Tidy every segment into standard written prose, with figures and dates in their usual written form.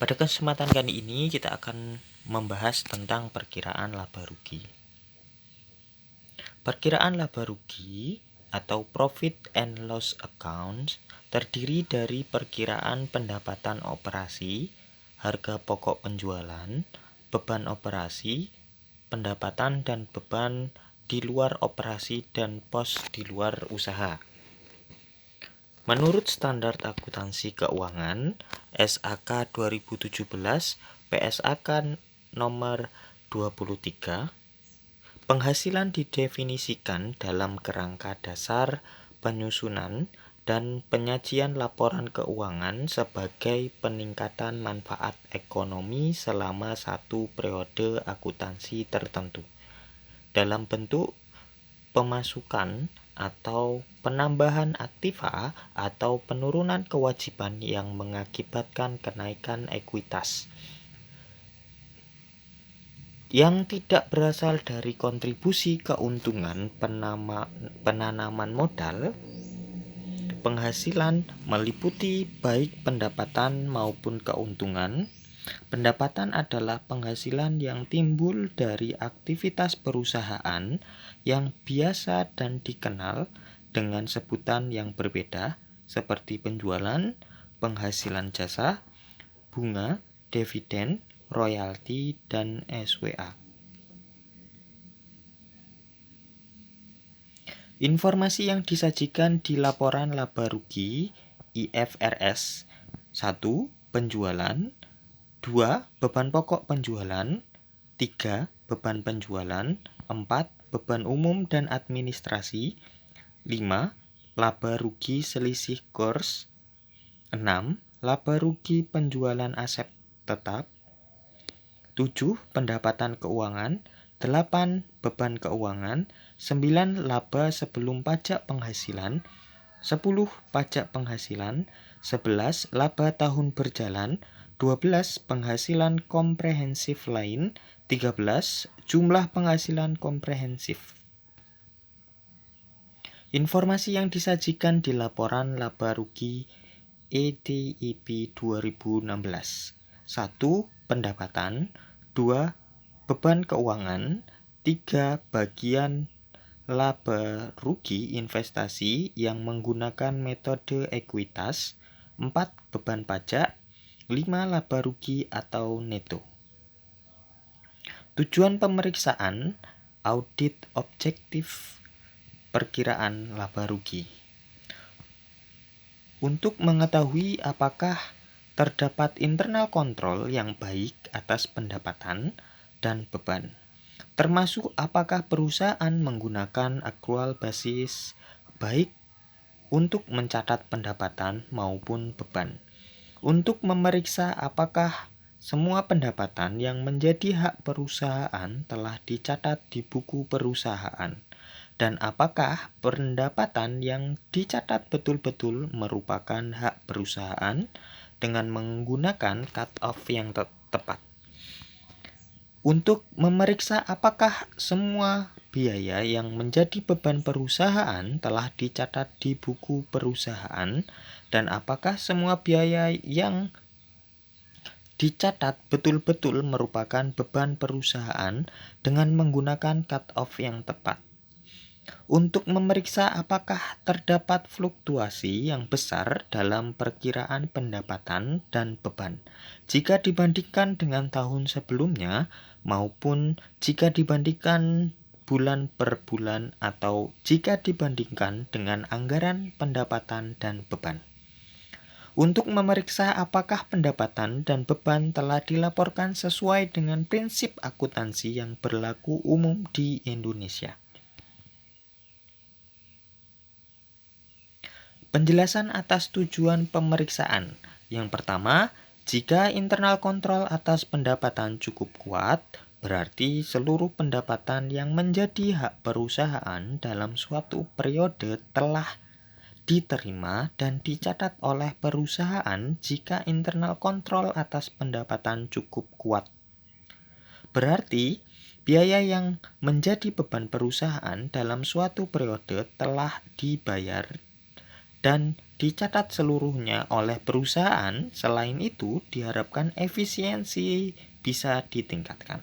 Pada kesempatan kali ini kita akan membahas tentang perkiraan laba rugi. Perkiraan laba rugi atau profit and loss account terdiri dari perkiraan pendapatan operasi, harga pokok penjualan, beban operasi, pendapatan dan beban di luar operasi dan pos di luar usaha. Menurut Standar Akuntansi Keuangan SAK 2017 PSAK nomor 23, penghasilan didefinisikan dalam kerangka dasar penyusunan dan penyajian laporan keuangan sebagai peningkatan manfaat ekonomi selama satu periode akuntansi tertentu dalam bentuk pemasukan atau penambahan aktiva atau penurunan kewajiban yang mengakibatkan kenaikan ekuitas yang tidak berasal dari kontribusi keuntungan penanaman modal. Penghasilan meliputi baik pendapatan maupun keuntungan. Pendapatan adalah penghasilan yang timbul dari aktivitas perusahaan yang biasa dan dikenal dengan sebutan yang berbeda seperti penjualan, penghasilan jasa, bunga, dividen, royalti, dan SWA. Informasi yang disajikan di laporan laba rugi IFRS 1. Penjualan 2. Beban pokok penjualan 3. Beban penjualan 4. Beban umum dan administrasi 5. Laba rugi selisih kurs 6. Laba rugi penjualan aset tetap 7. Pendapatan keuangan 8. Beban keuangan 9. Laba sebelum pajak penghasilan 10. Pajak penghasilan 11. Laba tahun berjalan 12. Penghasilan komprehensif lain 13. Jumlah penghasilan komprehensif. Informasi yang disajikan di laporan laba rugi EDIP 2016 1. Pendapatan 2. Beban keuangan 3. Bagian laba rugi investasi yang menggunakan metode ekuitas 4. Beban pajak 5. Laba rugi atau neto. Tujuan pemeriksaan audit objektif perkiraan laba rugi untuk mengetahui apakah terdapat internal kontrol yang baik atas pendapatan dan beban, termasuk apakah perusahaan menggunakan akrual basis baik untuk mencatat pendapatan maupun beban, untuk memeriksa apakah semua pendapatan yang menjadi hak perusahaan telah dicatat di buku perusahaan, dan apakah pendapatan yang dicatat betul-betul merupakan hak perusahaan dengan menggunakan cut-off yang tepat. Untuk memeriksa apakah semua biaya yang menjadi beban perusahaan telah dicatat di buku perusahaan, dan apakah semua biaya yang dicatat betul-betul merupakan beban perusahaan dengan menggunakan cut-off yang tepat. Untuk memeriksa apakah terdapat fluktuasi yang besar dalam perkiraan pendapatan dan beban jika dibandingkan dengan tahun sebelumnya maupun jika dibandingkan bulan per bulan atau jika dibandingkan dengan anggaran pendapatan dan beban. Untuk memeriksa apakah pendapatan dan beban telah dilaporkan sesuai dengan prinsip akuntansi yang berlaku umum di Indonesia. Penjelasan atas tujuan pemeriksaan. Yang pertama, jika internal kontrol atas pendapatan cukup kuat, berarti seluruh pendapatan yang menjadi hak perusahaan dalam suatu periode telah diterima dan dicatat oleh perusahaan jika internal kontrol atas pendapatan cukup kuat. Berarti, biaya yang menjadi beban perusahaan dalam suatu periode telah dibayar dan dicatat seluruhnya oleh perusahaan. Selain itu, diharapkan efisiensi bisa ditingkatkan.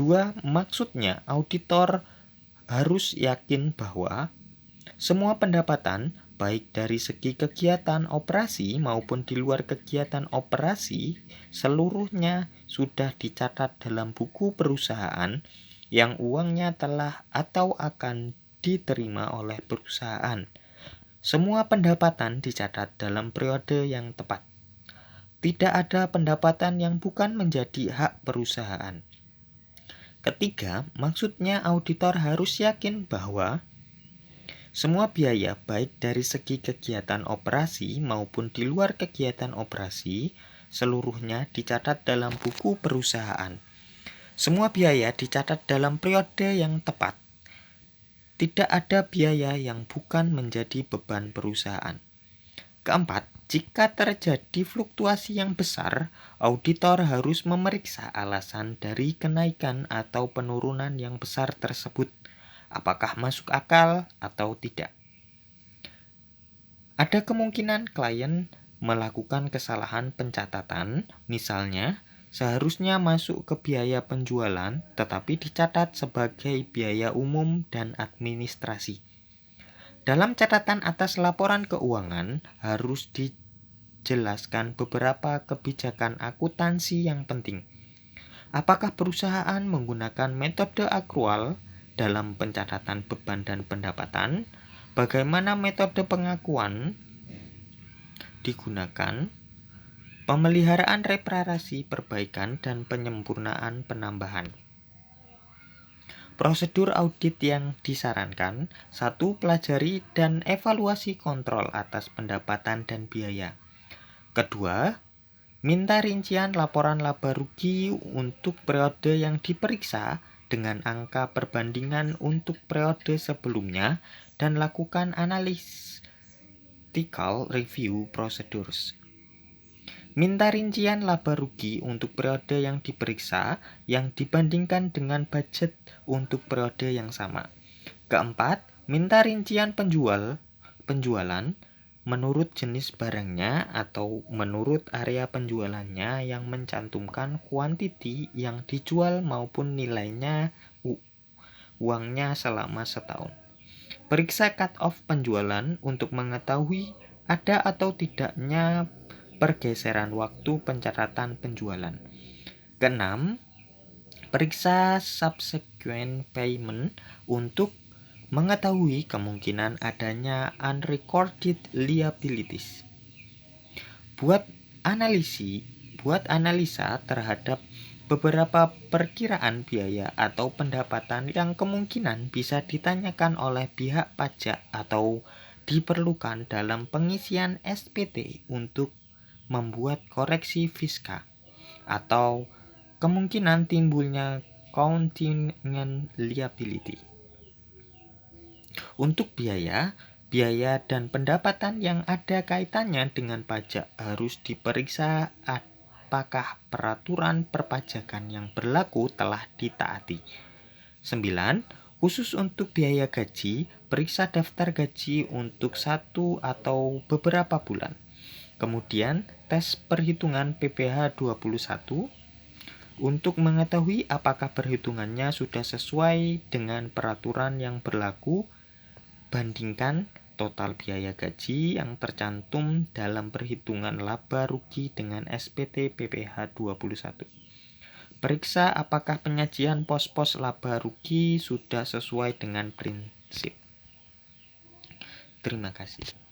2. Maksudnya, auditor harus yakin bahwa semua pendapatan, baik dari segi kegiatan operasi maupun di luar kegiatan operasi, seluruhnya sudah dicatat dalam buku perusahaan yang uangnya telah atau akan diterima oleh perusahaan. Semua pendapatan dicatat dalam periode yang tepat. Tidak ada pendapatan yang bukan menjadi hak perusahaan. Ketiga, maksudnya auditor harus yakin bahwa semua biaya baik dari segi kegiatan operasi maupun di luar kegiatan operasi seluruhnya dicatat dalam buku perusahaan. Semua biaya dicatat dalam periode yang tepat. Tidak ada biaya yang bukan menjadi beban perusahaan. Keempat, jika terjadi fluktuasi yang besar, auditor harus memeriksa alasan dari kenaikan atau penurunan yang besar tersebut. Apakah masuk akal atau tidak? Ada kemungkinan klien melakukan kesalahan pencatatan, misalnya seharusnya masuk ke biaya penjualan tetapi dicatat sebagai biaya umum dan administrasi. Dalam catatan atas laporan keuangan harus dijelaskan beberapa kebijakan akuntansi yang penting. Apakah perusahaan menggunakan metode akrual dalam pencatatan beban dan pendapatan? Bagaimana metode pengakuan digunakan? Pemeliharaan reparasi, perbaikan, dan penyempurnaan penambahan. Prosedur audit yang disarankan: 1. Pelajari dan evaluasi kontrol atas pendapatan dan biaya. Kedua, minta rincian laporan laba rugi untuk periode yang diperiksa dengan angka perbandingan untuk periode sebelumnya dan lakukan analytical review procedures. Minta rincian laba rugi untuk periode yang diperiksa yang dibandingkan dengan budget untuk periode yang sama. Keempat, minta rincian penjualan menurut jenis barangnya atau menurut area penjualannya yang mencantumkan kuantiti yang dijual maupun nilainya uangnya selama setahun. Periksa cut-off penjualan untuk mengetahui ada atau tidaknya pergeseran waktu pencatatan penjualan. Keenam, periksa subsequent payment untuk mengetahui kemungkinan adanya unrecorded liabilities. Buat analisa terhadap beberapa perkiraan biaya atau pendapatan yang kemungkinan bisa ditanyakan oleh pihak pajak atau diperlukan dalam pengisian SPT untuk membuat koreksi fiskal atau kemungkinan timbulnya contingent liability. Untuk biaya dan pendapatan yang ada kaitannya dengan pajak harus diperiksa apakah peraturan perpajakan yang berlaku telah ditaati. 9. Khusus untuk biaya gaji, periksa daftar gaji untuk 1 atau beberapa bulan. Kemudian, tes perhitungan PPh 21 untuk mengetahui apakah perhitungannya sudah sesuai dengan peraturan yang berlaku. Bandingkan total biaya gaji yang tercantum dalam perhitungan laba rugi dengan SPT PPh 21. Periksa apakah penyajian pos-pos laba rugi sudah sesuai dengan prinsip. Terima kasih.